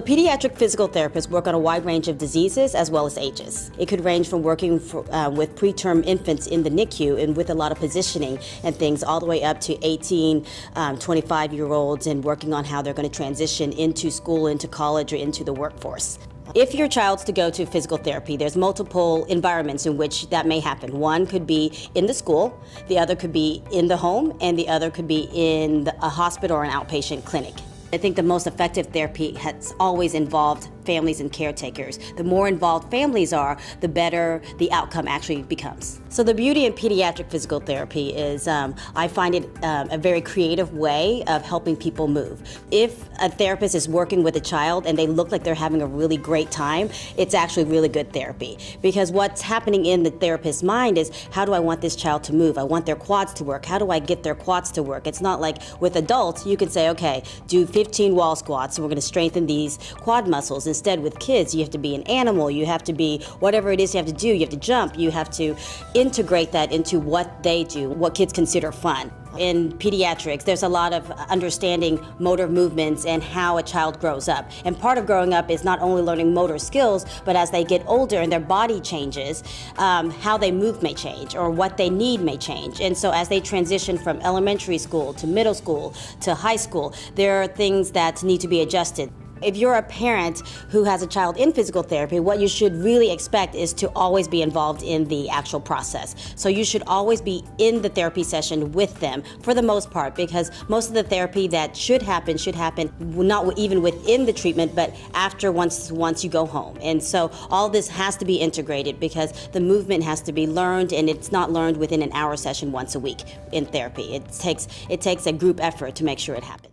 Pediatric physical therapists work on a wide range of diseases as well as ages. It could range from working with preterm infants in the NICU and with a lot of positioning and things all the way up to 18, 25-year-olds and working on how they're going to transition into school, into college, or into the workforce. If your child's to go to physical therapy, there's multiple environments in which that may happen. One could be in the school, the other could be in the home, and the other could be in a hospital or an outpatient clinic. I think the most effective therapy has always involved families and caretakers. The more involved families are, the better the outcome actually becomes. So the beauty in pediatric physical therapy is I find it a very creative way of helping people move. If a therapist is working with a child and they look like they're having a really great time, it's actually really good therapy. Because what's happening in the therapist's mind is, how do I want this child to move? I want their quads to work. How do I get their quads to work? It's not like with adults, you could say, okay, do 15 wall squats, and we're going to strengthen these quad muscles. Instead, with kids, you have to be an animal, you have to be whatever it is you have to do, you have to jump, you have to integrate that into what they do, what kids consider fun. In pediatrics, there's a lot of understanding motor movements and how a child grows up. And part of growing up is not only learning motor skills, but as they get older and their body changes, how they move may change or what they need may change. And so as they transition from elementary school to middle school to high school, there are things that need to be adjusted. If you're a parent who has a child in physical therapy, what you should really expect is to always be involved in the actual process. So you should always be in the therapy session with them for the most part, because most of the therapy that should happen not even within the treatment, but after once you go home. And so all this has to be integrated because the movement has to be learned, and it's not learned within an hour session once a week in therapy. It takes a group effort to make sure it happens.